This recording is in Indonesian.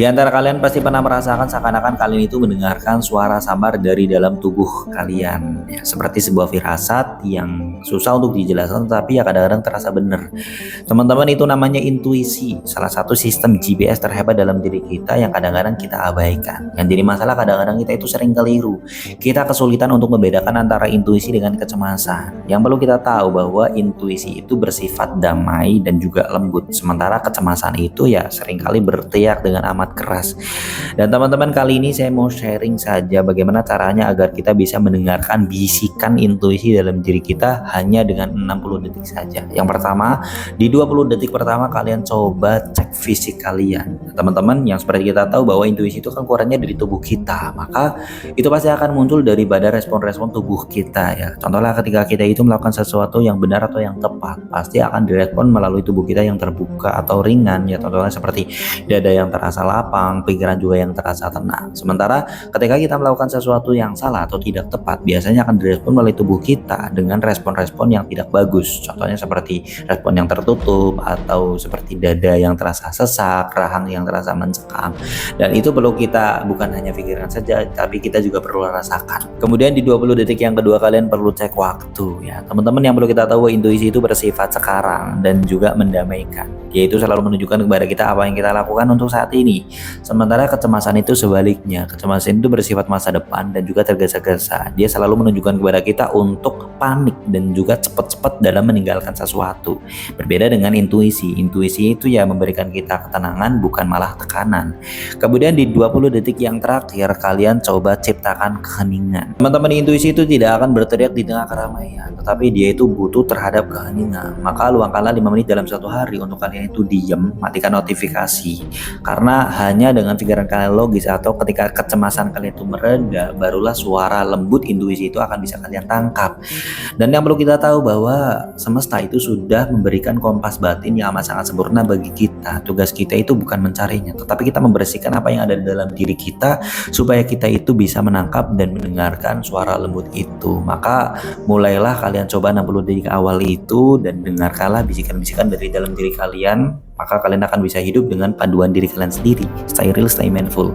Di antara kalian pasti pernah merasakan seakan-akan kalian itu mendengarkan suara samar dari dalam tubuh kalian. Ya, seperti sebuah firasat yang susah untuk dijelaskan tapi ya kadang-kadang terasa benar. Teman-teman, itu namanya intuisi, salah satu sistem GPS terhebat dalam diri kita yang kadang-kadang kita abaikan. Yang jadi masalah kadang-kadang kita itu sering keliru. Kita kesulitan untuk membedakan antara intuisi dengan kecemasan. Yang perlu kita tahu bahwa intuisi itu bersifat damai dan juga lembut. Sementara kecemasan itu ya seringkali berteriak dengan amat keras. Dan teman-teman, kali ini saya mau sharing saja bagaimana caranya agar kita bisa mendengarkan bisikan intuisi dalam diri kita hanya dengan 60 detik saja. Yang pertama, di 20 detik pertama kalian coba cek fisik kalian. Teman-teman, yang seperti kita tahu bahwa intuisi itu kan keluarnya dari tubuh kita, maka itu pasti akan muncul daripada respon-respon tubuh kita ya. Contohnya ketika kita itu melakukan sesuatu yang benar atau yang tepat, pasti akan direspon melalui tubuh kita yang terbuka atau ringan ya. Contohnya seperti dada yang terasa lapang, pikiran juga yang terasa tenang. Sementara ketika kita melakukan sesuatu yang salah atau tidak tepat, biasanya akan direspon melalui tubuh kita dengan respon-respon yang tidak bagus. Contohnya seperti respon yang tertutup atau seperti dada yang terasa sesak, rahang yang terasa mencekam. Dan itu perlu kita bukan hanya pikirkan saja, tapi kita juga perlu rasakan. Kemudian di 20 detik yang kedua kalian perlu cek waktu ya. Teman-teman, yang perlu kita tahu bahwa intuisi itu bersifat sekarang dan juga mendamaikan. Yaitu selalu menunjukkan kepada kita apa yang kita lakukan untuk saat ini. Sementara kecemasan itu sebaliknya. Kecemasan itu bersifat masa depan dan juga tergesa-gesa. Dia selalu menunjukkan kepada kita untuk panik dan juga cepat-cepat dalam meninggalkan sesuatu. Berbeda dengan intuisi. Intuisi itu ya memberikan kita ketenangan bukan malah tekanan. Kemudian di 20 detik yang terakhir kalian coba ciptakan keheningan. Teman-teman, intuisi itu tidak akan berteriak di tengah keramaian, tetapi dia itu butuh terhadap keheningan. Maka luangkanlah 5 menit dalam satu hari untuk kalian itu diam, matikan notifikasi. Karena hanya dengan pikiran kalian logis atau ketika kecemasan kalian itu mereda, barulah suara lembut intuisi itu akan bisa kalian tangkap. Dan yang perlu kita tahu bahwa semesta itu sudah memberikan kompas batin yang amat sangat sempurna bagi kita. Tugas kita itu bukan mencarinya, tetapi kita membersihkan apa yang ada di dalam diri kita supaya kita itu bisa menangkap dan mendengarkan suara lembut itu. Maka mulailah kalian coba 60 detik awal itu dan dengarkanlah bisikan-bisikan dari dalam diri kalian. Maka kalian akan bisa hidup dengan panduan diri kalian sendiri. Stay real, stay mindful.